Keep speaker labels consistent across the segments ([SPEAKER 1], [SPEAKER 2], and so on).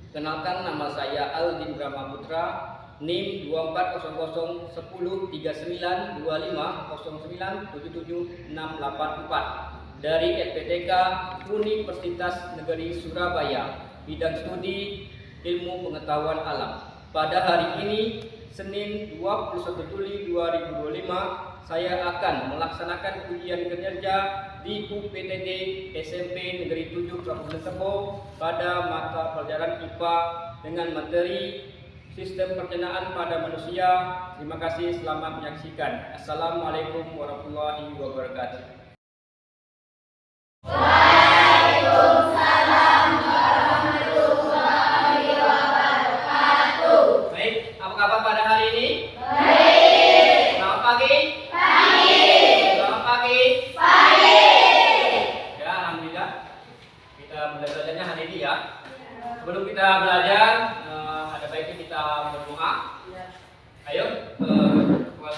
[SPEAKER 1] Kenalkan, nama saya Aldin Brahma Putra, NIM 240110392509776684 dari SPTK Universitas Negeri Surabaya, bidang studi Ilmu Pengetahuan Alam. Pada hari ini, Senin 21 Juli 2025, saya akan melaksanakan ujian kinerja di UPTD SMP Negeri 7 Kabupaten Tebo pada mata pelajaran IPA dengan materi Sistem Pencernaan pada Manusia. Terima kasih, selamat menyaksikan. Assalamualaikum warahmatullahi wabarakatuh.
[SPEAKER 2] Waalaikumsalam warahmatullahi wabarakatuh.
[SPEAKER 1] Baik, apa kabar pada hari ini?
[SPEAKER 2] Baik.
[SPEAKER 1] Selamat pagi.
[SPEAKER 2] Pagi.
[SPEAKER 1] Selamat pagi.
[SPEAKER 2] Pagi.
[SPEAKER 1] Ya, alhamdulillah. Kita belajarnya hari ini ya. Sebelum kita belajar, ada baiknya kita berdoa. Ayo,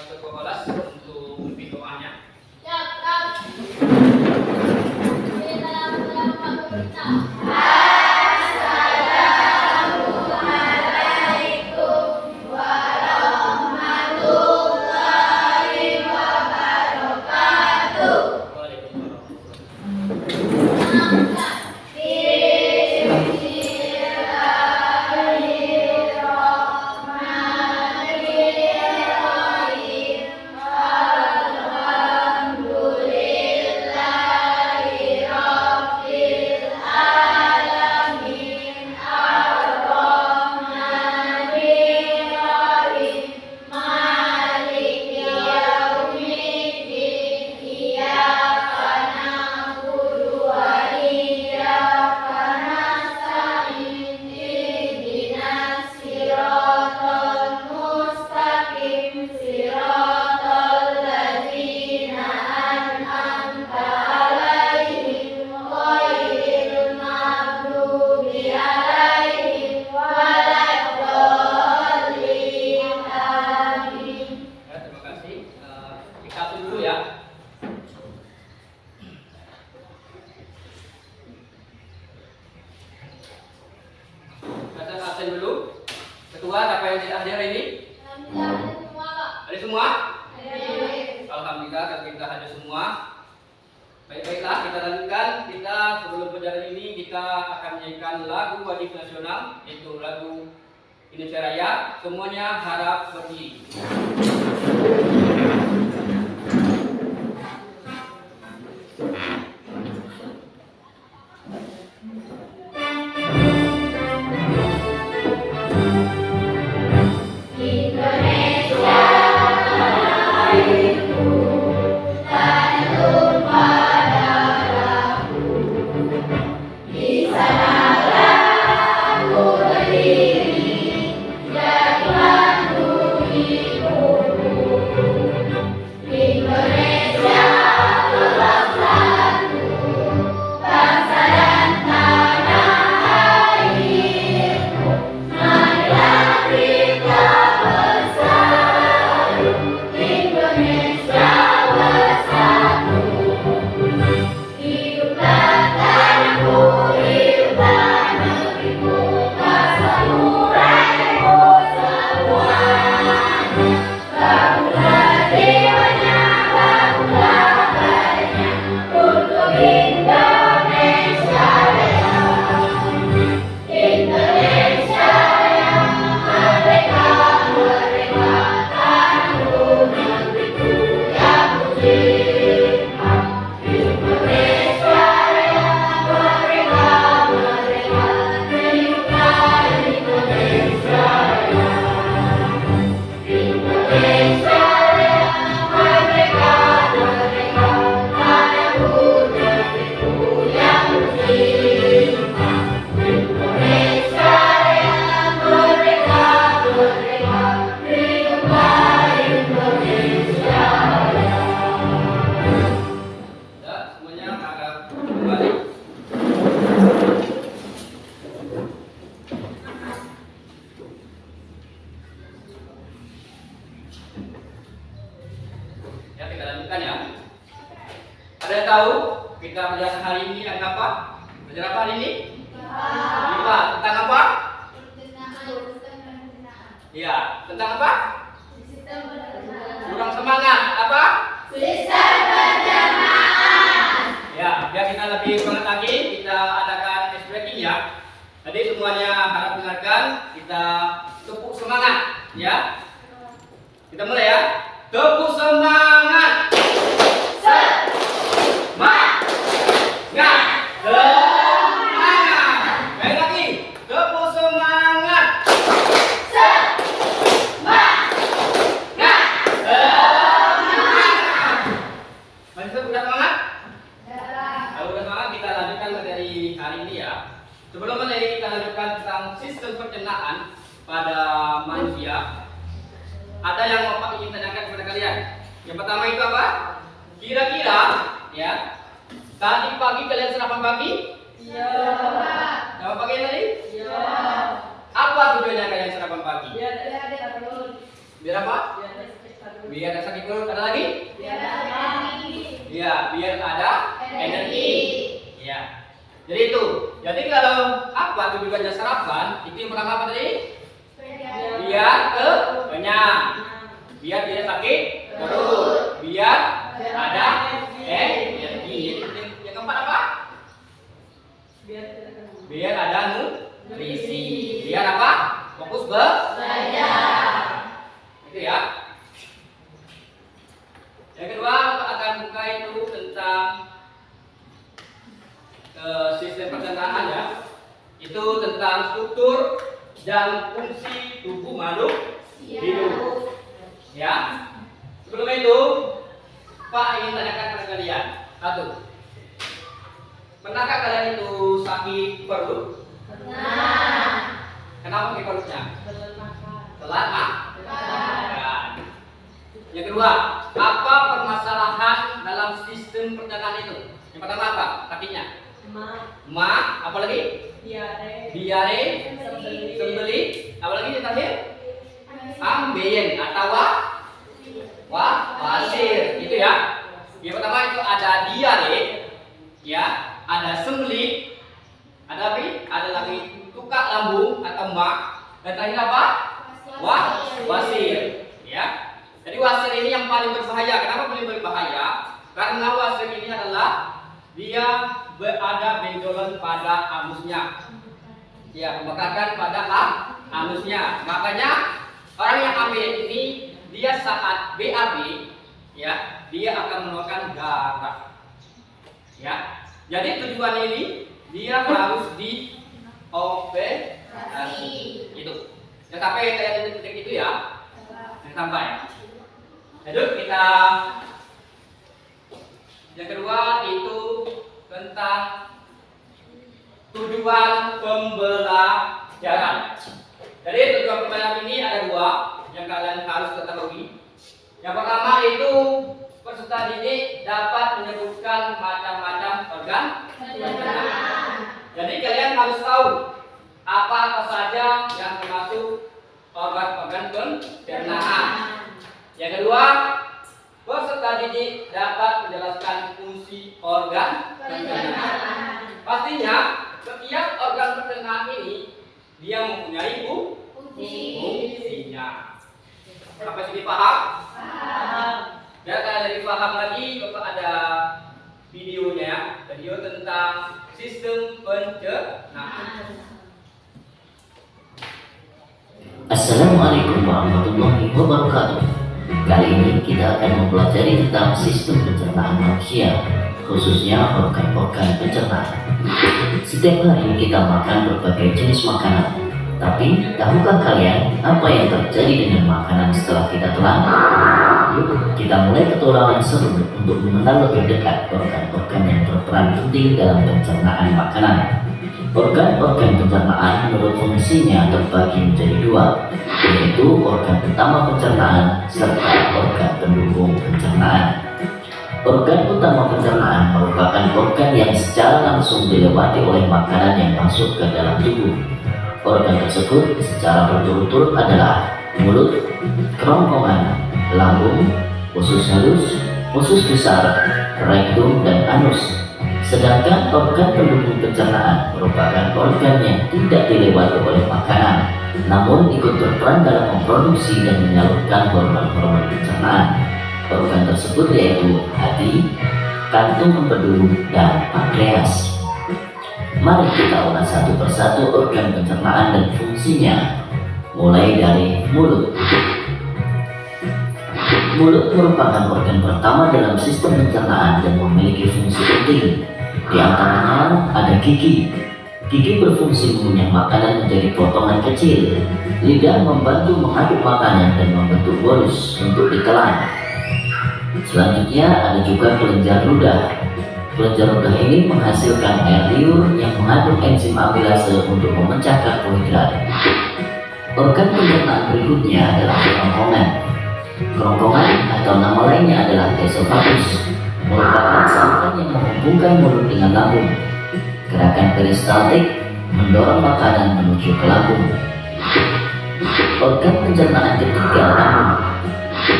[SPEAKER 1] ketua kelas untuk memimpin doanya.
[SPEAKER 2] Assalamualaikum warahmatullahi wabarakatuh.
[SPEAKER 1] Ketua, siapa yang tidak hadir ini? Ada semua? Alhamdulillah, kalau kita hadir semua. Baik-baiklah, kita lanjutkan. Kita sebelum pelajaran ini kita akan menyanyikan lagu wajib nasional, yaitu lagu Indonesia Raya. Semuanya harap berdiri. Ada tahu kita belajar hari ini tentang apa? Belajar apa hari ini? IPA. Tentang apa? Ya, tentang apa? Kurang semangat. Apa?
[SPEAKER 2] Sistem pencernaan.
[SPEAKER 1] Ya, biar kita lebih semangat lagi, kita adakan stretching ya. Jadi semuanya harap dengarkan, kita tepuk semangat ya. Kita mulai ya. Tepuk semangat. Semangat. Semangat. Baik lagi. Tepuk semangat.
[SPEAKER 2] Semangat.
[SPEAKER 1] Semangat. Masih udah semangat? Kalau udah semangat, kita lanjutkan materi hari ini ya. Sebelum materi kita lanjutkan tentang sistem pencernaan pada manusia, ada yang mau Pak ingin tanyakan kepada kalian. Yang pertama itu apa? Kira-kira ya, tadi pagi kalian sarapan pagi?
[SPEAKER 2] Iya.
[SPEAKER 1] Sarapan pagi tadi?
[SPEAKER 2] Iya.
[SPEAKER 1] Apa tujuannya kalian sarapan pagi?
[SPEAKER 2] Biar ada perut.
[SPEAKER 1] Biar apa?
[SPEAKER 2] Biar ada sakit perut.
[SPEAKER 1] Biar ada sakit perut. Ada lagi?
[SPEAKER 2] Biar ada energi.
[SPEAKER 1] Ya, biar ada energi.
[SPEAKER 2] Energi.
[SPEAKER 1] Ya. Jadi itu. Jadi kalau apa tujuannya sarapan? Itu yang pertama apa tadi? Biar kenyang. Biar tidak sakit perut. Biar ada energi. Yang keempat apa? Biar ada nutrisi. Biar apa? Fokus
[SPEAKER 2] Belajar.
[SPEAKER 1] itu ya. Yang kedua Pak akan buka itu tentang sistem pencernaan ya. Itu tentang struktur dan fungsi tubuh makhluk hidup. Ya. Sebelum itu Pak ingin tanyakan kepada kalian. Satu. Pernahkah kalian itu sakit perut?
[SPEAKER 2] Nah.
[SPEAKER 1] Kenapa sakit perutnya? Telat makan. Yang kedua, apa permasalahan dalam sistem pencernaan itu? Yang pertama apa? Kakinya. Apa lagi? Diare, sembelit, apa lagi yang terakhir? Ambeien atau wasir, itu ya. Yang pertama itu ada diare, ya, ada sembelit, ada apa? Ada lagi tukak lambung atau mak, dan terakhir apa? Wasir, ya. Jadi wasir ini yang paling berbahaya. Kenapa paling berbahaya? Karena wasir ini adalah dia ada benjolan pada anusnya. Ya, membakar pada anusnya. Makanya orang yang ambil ini dia saat BAB ya, dia akan mengeluarkan darah. Ya. Jadi tujuan ini dia harus dioperasi. Itu. Ya, sampai kayak titik itu ya. Sampai. Lanjut kita. Yang kedua itu tentang tujuan pembelajaran. Jadi tujuan pembelajaran ini ada dua yang kalian harus ketahui. Yang pertama itu peserta didik dapat menyebutkan macam-macam organ pencernaan. Jadi kalian harus tahu apa saja yang termasuk organ-organ pencernaan. Yang kedua, peserta didik dapat menjelaskan fungsi organ pencernaan. Pastinya setiap organ pencernaan ini dia mempunyai fungsinya. Sampai sini paham?
[SPEAKER 2] Paham.
[SPEAKER 1] Dan kalau dari paham lagi, Bapak ada videonya, video tentang sistem pencernaan.
[SPEAKER 3] Assalamualaikum warahmatullahi wabarakatuh. Kali ini kita akan mempelajari tentang sistem pencernaan manusia, khususnya organ-organ pencernaan. Setiap hari kita makan berbagai jenis makanan. Tapi, tahukah kalian apa yang terjadi dengan makanan setelah kita telan? Yuk, kita mulai petualangan seru untuk mengenal lebih dekat organ-organ yang berperan penting dalam pencernaan makanan. Organ-organ pencernaan menurut fungsinya terbagi menjadi dua, yaitu organ utama pencernaan serta organ pendukung pencernaan. Organ utama pencernaan merupakan organ yang secara langsung dilewati oleh makanan yang masuk ke dalam tubuh. Organ tersebut secara berturut-turut adalah mulut, kerongkongan, lambung, usus halus, usus besar, rektum, dan anus. Sedangkan organ pendukung pencernaan merupakan organ yang tidak dilewati oleh makanan, namun ikut berperan dalam memproduksi dan menyalurkan hormon-hormon pencernaan. Organ tersebut yaitu hati, kantung empedu, dan pankreas. Mari kita ulas satu persatu organ pencernaan dan fungsinya, mulai dari mulut. Mulut merupakan organ pertama dalam sistem pencernaan dan memiliki fungsi penting. Di antaranya ada gigi. Gigi berfungsi mengunyah makanan menjadi potongan kecil. Lidah membantu mengaduk makanan dan membentuk bolus untuk ditelan. Selanjutnya ada juga kelenjar ludah. Kelenjar ludah ini menghasilkan air liur yang mengandung enzim amilase untuk memecah karbohidrat. Organ pencernaan berikutnya adalah kerongkongan. Kerongkongan atau nama lainnya adalah esofagus merupakan saluran yang menghubungkan mulut dengan lambung. Gerakan peristaltik mendorong makanan menuju ke lambung. Organ pencernaan ketiga lambung.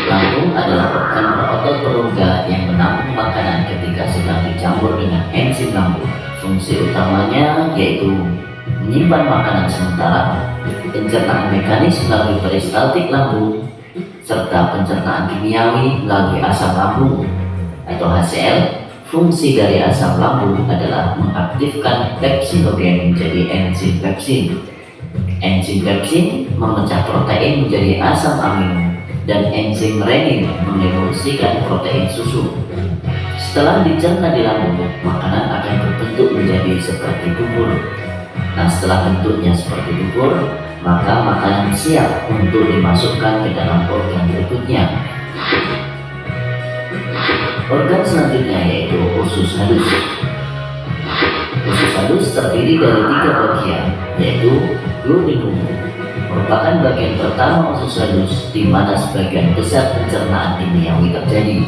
[SPEAKER 3] Lambung adalah organ berotot perongga yang menampung makanan ketika sedang dicampur dengan enzim lambung. Fungsi utamanya yaitu menyimpan makanan sementara, pencernaan mekanis melalui peristaltik lambung, serta pencernaan kimiawi melalui asam lambung atau HCl. Fungsi dari asam lambung adalah mengaktifkan pepsinogen menjadi enzim pepsin. Enzim pepsin memecah protein menjadi asam amino, dan enzim renin mengemulsikan protein susu. Setelah dicerna di lambung, makanan akan berbentuk menjadi seperti bubur. Nah, setelah bentuknya seperti bubur, maka makanan siap untuk dimasukkan ke dalam organ berikutnya. Organ selanjutnya yaitu usus halus. Usus halus terdiri dari 3 bagian, yaitu duodenum, merupakan bagian pertama usus halus di mana sebagian besar pencernaan kimiawi terjadi.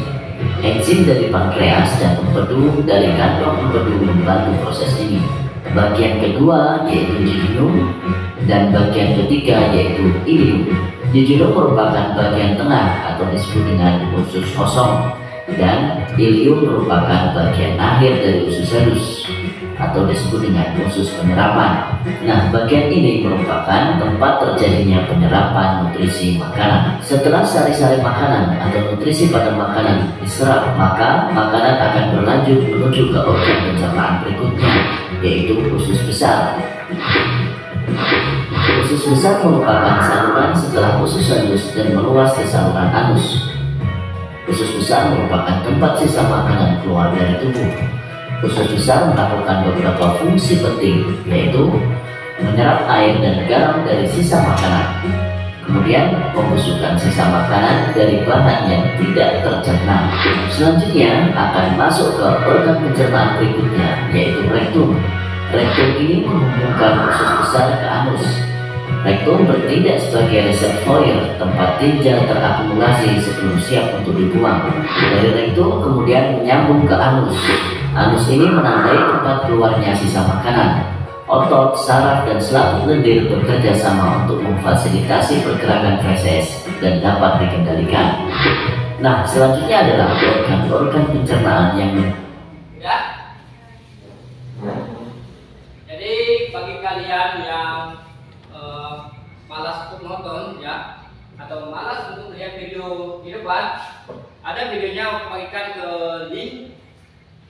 [SPEAKER 3] Enzim dari pankreas dan empedu dari kantong empedu membantu proses ini. Bagian kedua yaitu jejunum, dan bagian ketiga yaitu ileum. Jejunum merupakan bagian tengah atau disebut dengan usus kosong, dan ileum merupakan bagian akhir dari usus halus atau disebut dengan usus penyerapan. Nah, bagian ini merupakan tempat terjadinya penyerapan nutrisi makanan. Setelah sari-sari makanan atau nutrisi pada makanan diserap, maka makanan akan berlanjut menuju ke organ pencernaan berikutnya, yaitu usus besar. Usus besar merupakan saluran setelah usus halus dan meluas ke saluran anus. Usus besar merupakan tempat sisa makanan keluar dari tubuh. Usus besar melakukan beberapa fungsi penting, yaitu menyerap air dan garam dari sisa makanan, kemudian membusukkan sisa makanan dari bahan yang tidak tercerna. Selanjutnya akan masuk ke organ pencernaan berikutnya, yaitu rektum. Rektum ini menghubungkan usus besar ke anus. Rektum bertindak sebagai reservoir tempat tinja terakumulasi sebelum siap untuk dibuang. Dari rektum kemudian menyambung ke anus. Anus ini menandai tempat keluarnya sisa makanan. Otot, saraf, dan selaput lendir bekerja sama untuk memfasilitasi pergerakan feses dan dapat dikendalikan. Nah, selanjutnya adalah organ-organ pencernaan yang
[SPEAKER 1] ya. Jadi bagi kalian yang malas untuk nonton ya, atau malas untuk melihat video di depan, ada videonya aku bagikan ke link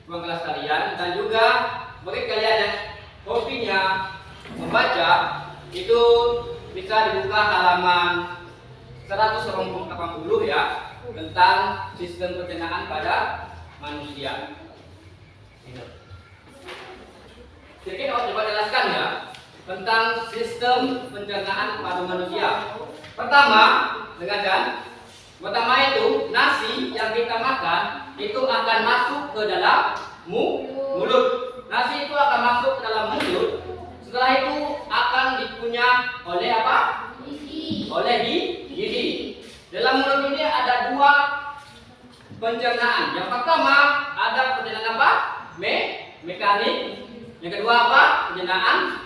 [SPEAKER 1] ruang kelas kalian. Dan juga bagi kalian yang hobinya membaca, itu bisa dibuka halaman 180 ya, tentang sistem pencernaan pada manusia. Jadi kita coba jelaskan ya tentang sistem pencernaan pada manusia. Pertama, dengarkan. Pertama itu nasi yang kita makan itu akan masuk ke dalam mulut. Nasi itu akan masuk ke dalam mulut. Setelah itu akan dikunyah oleh apa? Oleh gigi. Dalam mulut ini ada 2 pencernaan. Yang pertama ada pencernaan apa? Mekanik. Yang kedua apa? Pencernaan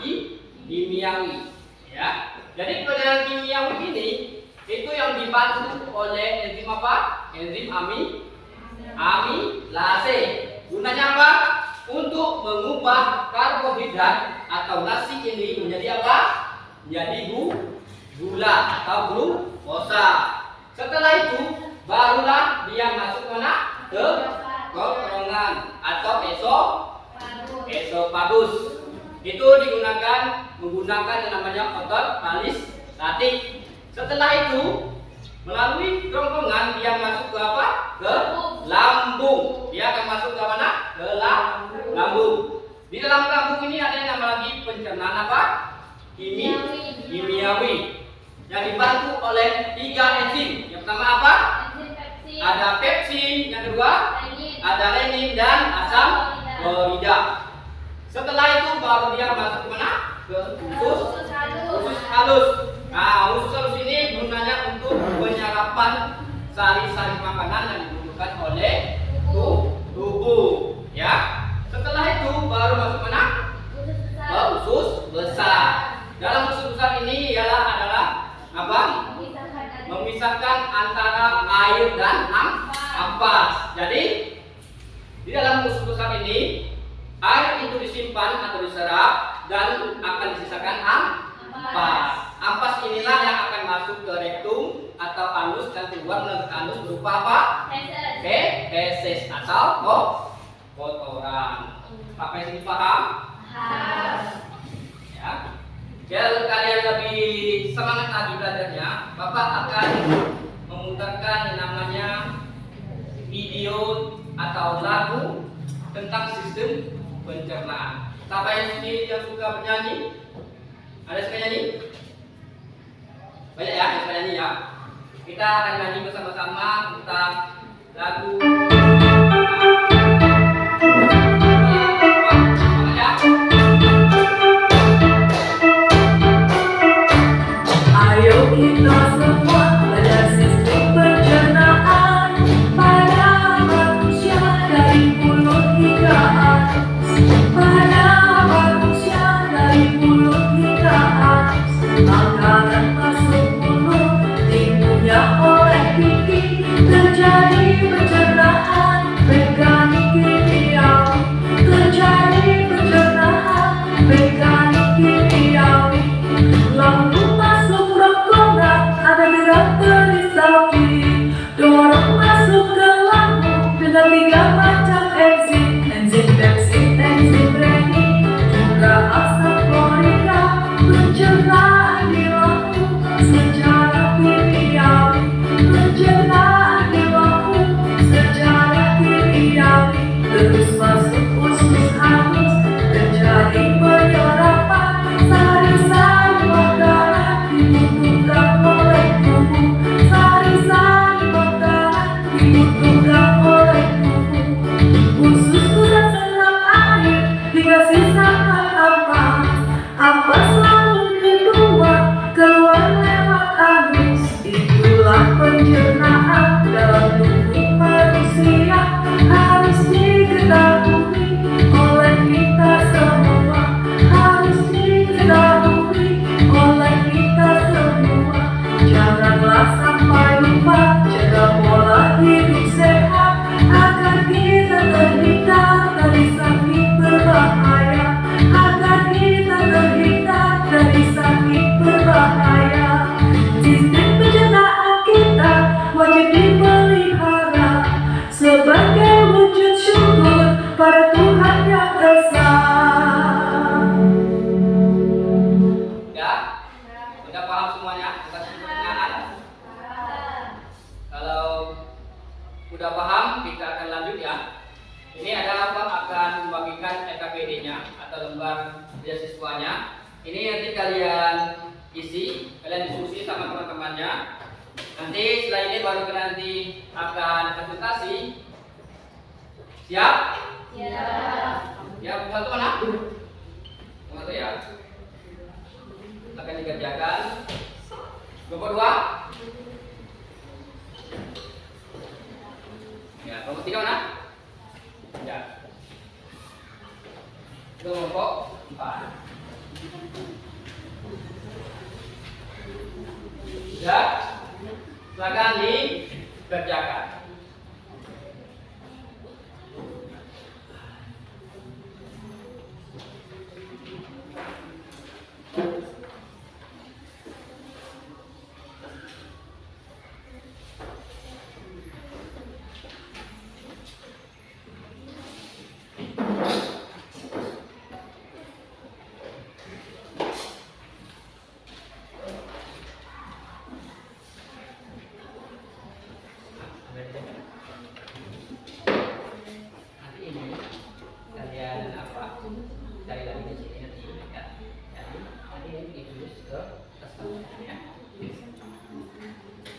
[SPEAKER 1] kimiawi. Ya. Jadi pencernaan kimiawi ini itu yang dibantu oleh enzim apa? Enzim amilase. Gunanya apa? Untuk mengubah karbohidrat atau nasi ini menjadi apa? Menjadi gula atau glukosa. Setelah itu barulah dia masuk mana? Ke kerongkongan atau esofagus. Itu digunakan menggunakan yang namanya otot peristaltik. Setelah itu melalui kerongkongan dia masuk ke apa? Ke lambung. Dia akan masuk ke mana? Ke lambung. Di dalam lambung ini ada yang nama lagi pencernaan apa? Kimiawi. Yang dibantu oleh 3 enzim. Yang pertama apa? Ada pepsin. Yang kedua ada renin dan asam klorida. Setelah itu baru dia masuk ke mana? Ke usus halus. Nah, usus halus ini gunanya untuk penyerapan sari-sari makanan yang dibutuhkan oleh tubuh. Ya. Setelah itu baru masuk mana? Ke usus besar. Dalam usus besar ini adalah apa? Memisahkan antara air dan ampas. Jadi di dalam usus besar ini air itu disimpan atau diserap dan akan disisakan ampas. Ampas inilah yang akan masuk ke rektum atau anus dan keluar melalui anus berupa apa? Feses atau kotoran. Sampai sini paham? Ya. Biar kalian lebih semangat lagi belajarnya, Bapak akan memutarkan yang namanya video atau lagu tentang sistem pencernaan. Siapa yang suka bernyanyi? Ada suka nyanyi? Banyak ya, yang suka nyanyi ya. Kita akan nyanyi bersama-sama tentang lagu.
[SPEAKER 4] Ayo kita semua belajar sistem pencernaan pada manusia dari mulut hingga anus. Pada manusia dari mulut hingga anus. Makanan masuk mulut dipunya oleh gigi. Terjadi pencernaan mekanik kimiawi. Terjadi pencernaan mekanik kimiawi. Lalu masuk kerongkongan ada gerak peristaltik. Dorong masuk ke lambung dengan 3 macam enzim. Enzim pepsin, enzim renin, juga asam klorida. Pencernaan di lambung secara kimiawi. Pencernaan di lambung secara kimiawi. Terus masuk usus halus terjadi penyerapan sari-sari makanan dibutuhkan oleh tubuh. Sari-sari makanan dibutuhkan oleh tubuh. Usus pusat serap air hingga sisakan ampas. Ampas lalu keluar lewat anus. Itulah pencernaan dalam tubuh manusia. Harus diketahui oleh kita semua. Harus diketahui oleh kita semua. Janganlah sampai lupa jaga pola hidup sehat agar kita terhindar dari sakit berbahaya. Agar kita terhindar dari sakit berbahaya. Sistem pencernaan kita wajib dipelihara sebagai wujud syukur pada Tuhan yang Esa.
[SPEAKER 1] Ya, udah paham semuanya tentang sistem pencernaan? Kalau udah paham, kita akan lanjut ya. Ini adalah Pak akan membagikan LKPD-nya atau lembar beasiswanya. Ini nanti kalian isi, kalian diskusi sama teman-temannya. Nanti setelah ini baru nanti akan konsultasi. Siap? Ya, satu mana? Satu ya. Akan dikerjakan. Kelompok 2. Ya, kelompok 3 mana? Ya. Kelompok 4. Ya. Silakan dikerjakan.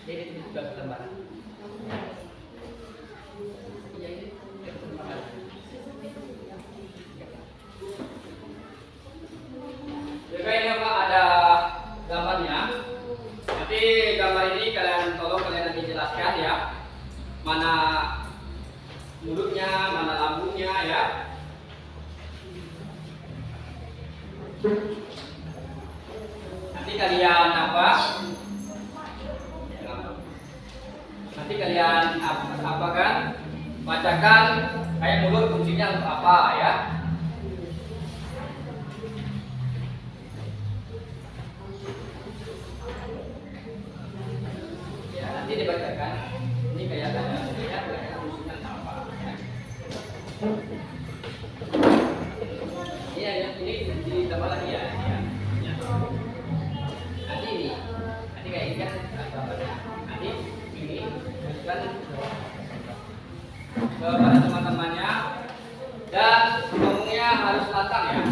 [SPEAKER 1] Ini juga lembaran. Iya ini lembaran. Jadi ini apa ada gambarnya. Nanti gambar ini tolong kalian nanti jelaskan ya. Mana mulutnya, mana lambungnya ya. Nanti kalian apa kan? Bacakan kayak mulut fungsinya untuk apa ya? Ya nanti dibacakan. Ini kayak fungsinya untuk apa? Ya. Ini ditambah lagi ya. Nanti kayak ini kan nanti ini kan kepada teman-temannya dan ngomongnya harus lantang ya.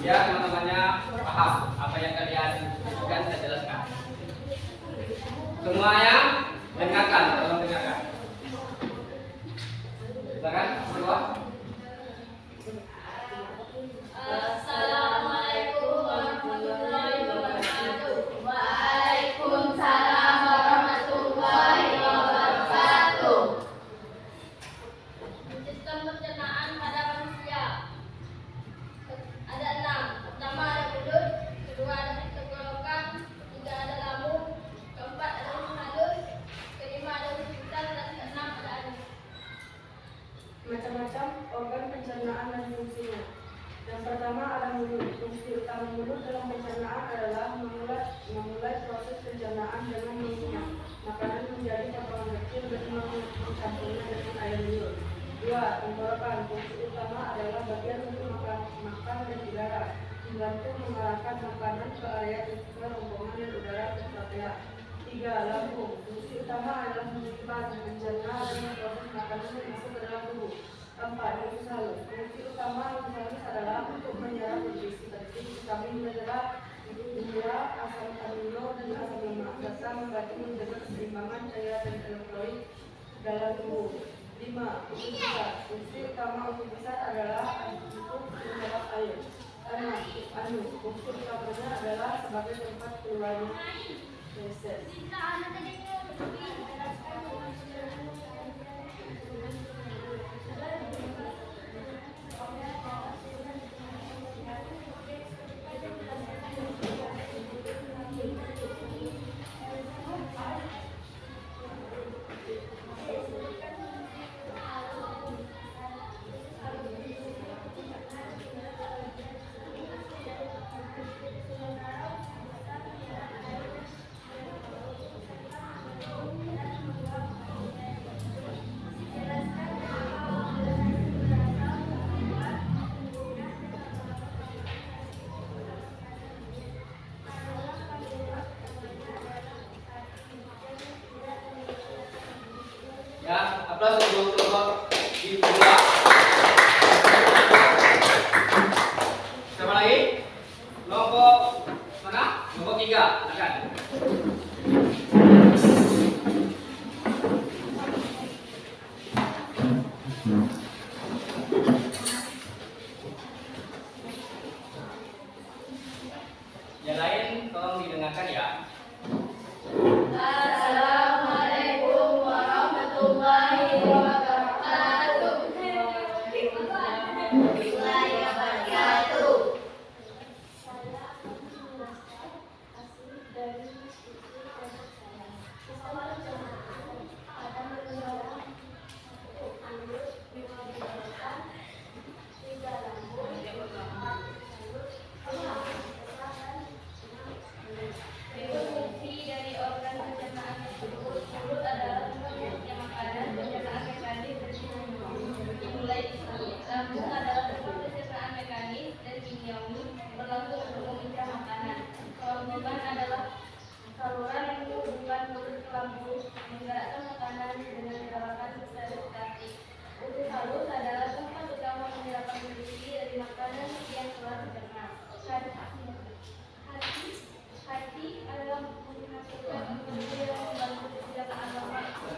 [SPEAKER 1] Ya teman-temannya paham apa yang kalian kan saya jelaskan. Semuanya dengarkan, tolong dengarkan. Silakan, semua.
[SPEAKER 2] Assalamualaikum warahmatullahi wabarakatuh. Waalaikumsalam warahmatullahi wabarakatuh. Sistem pencernaan pada manusia ada 6. Pertama ada mulut, kedua ada tenggorokan, ketiga ada lambung, keempat ada usus halus, kelima ada usus besar, dan keenam ada anus.
[SPEAKER 5] Macam-macam organ pencernaan dan fungsinya. Yang pertama ada mulut. Fungsi utama mulut dalam pencernaan adalah memulai proses pencernaan dengan mengunyah makanan menjadi potongan kecil dan mencampurnya dengan air liur. 2. Tenggorokan. Fungsi utama adalah bagian untuk makan dan udara, membantu mengarahkan makanan ke area terbuka rombongan dan udara ke trachea. 3. Lambung. Fungsi utama adalah menyimpan, mencerna dan memproses makanan yang masuk ke dalam tubuh. 4. Usus halus. Fungsi utama usus halus adalah untuk menyerap nutrisi penting vitamin mineral, gula, asam amino dan asam lemak serta membantu menjaga keseimbangan cairan dan elektrolit dalam tubuh. 5. Usus besar. Fungsi utama usus besar adalah untuk menyerap air. 6. Anus. Fungsi utamanya adalah sebagai tempat keluarnya feses.
[SPEAKER 1] Ya, aplaus untuk kelompok di kedua. Siapa lagi? Kelompok mana? Kelompok 3. Silakan. Yang lain tolong didengarkan ya.
[SPEAKER 2] Assalamualaikum warahmatullahi wabarakatuh. Fungsi dari organ pencernaan tersebut, mulut adalah tempat masuknya makanan, pencernaan mekanis dan dimulai di sini. Lambung adalah tempat pencernaan mekanis dan kimiawi berlangsung untuk meminta makanan. Kelambungan adalah saluran yang menghubungkan mulut ke lambung, menggerakkan makanan dengan gerakan statik. Usus halus adalah tempat utama menyerap nutrisi dari makanan yang telah dicerna. Hati adalah menghasilkan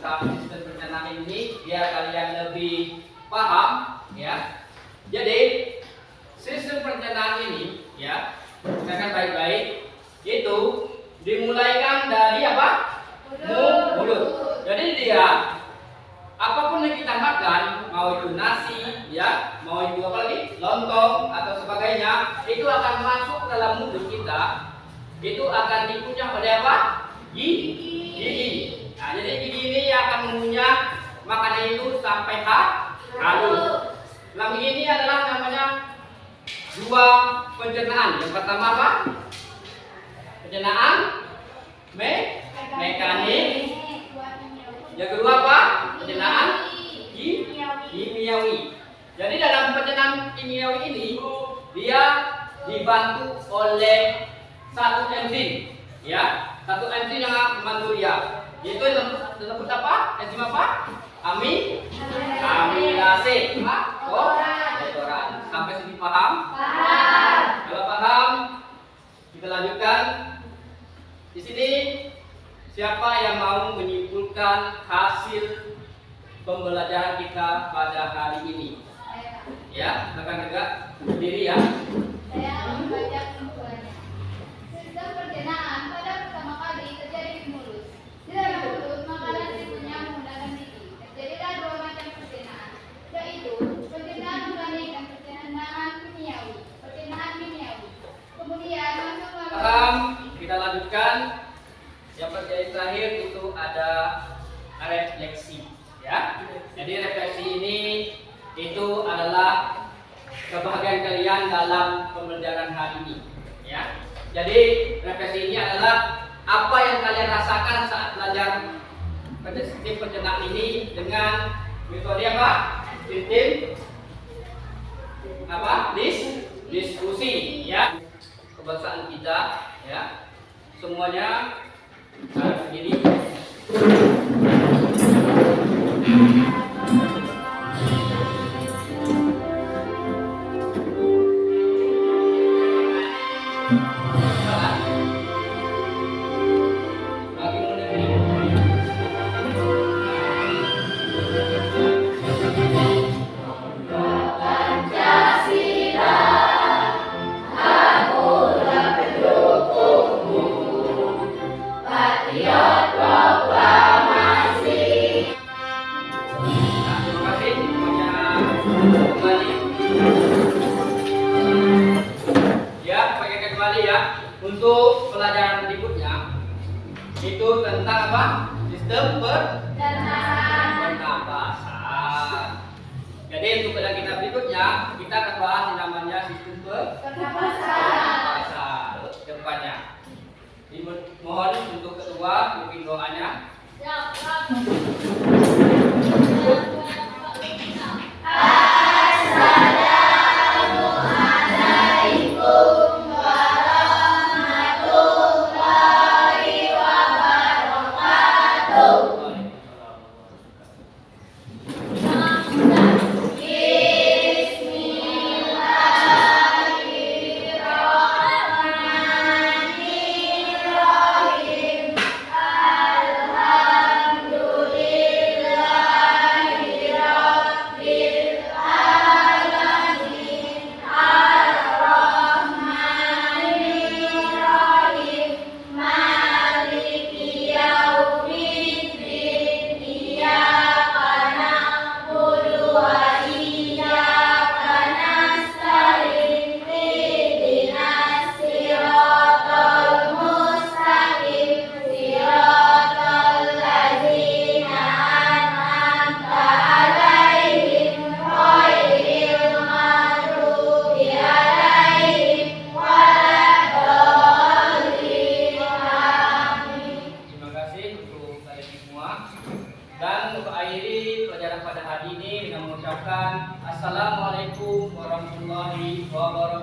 [SPEAKER 1] tentang sistem perencanaan ini biar kalian lebih paham ya. Jadi sistem perencanaan ini ya, misalkan baik-baik itu dimulaikan dari apa? Mulut. Jadi dia apapun yang kita makan, mau itu nasi ya, mau itu apa lagi? Lontong atau sebagainya, itu akan masuk ke dalam mulut kita. Itu akan dikunyah oleh apa? Gigi. Nah, jadi gigi ini akan mengunyah makanan itu sampai halus. Dalam ini adalah namanya dua pencernaan. Yang pertama apa? Pencernaan mekanik. Yang kedua apa? Pencernaan kimiawi. Jadi dalam pencernaan kimiawi ini dia dibantu oleh satu enzim, ya, satu enzim yang membantu dia. Yaitu disebut apa? Enzim apa? Amilase. Kotoran. Sampai sini paham? Paham. Kalau paham, kita lanjutkan. Di sini siapa yang mau menyimpulkan hasil pembelajaran kita pada hari ini? Ya, rekan-rekan berdiri ya.
[SPEAKER 2] Saya akan membaca kesimpulannya. Sistem pencernaan pada pertama kali terjadi di mulut. Di dalam mulut, makanan dikunyah menggunakan gigi. Terjadilah dua macam pencernaan, yaitu pencernaan organik dan pencernaan kimiawi. Kemudian masuk melalui.
[SPEAKER 1] Paham? Kita lanjutkan. Yang terakhir itu ada refleksi, ya. Jadi refleksi ini itu adalah kebahagiaan kalian dalam pembelajaran hari ini, ya. Jadi refleksi ini adalah apa yang kalian rasakan saat belajar sistem pencernaan ini dengan metode apa? Sistem apa? Diskusi, ya. Kebangsaan kita, ya. Semuanya harus begini. Untuk pelajaran berikutnya itu tentang apa? Sistem pernapasan. Jadi untuk pelajaran kita berikutnya kita akan bahas yang namanya sistem pernapasan depannya. Mohon untuk ketua mungkin doanya. Dan untuk akhiri pelajaran pada hari ini dengan mengucapkan Assalamualaikum warahmatullahi wabarakatuh.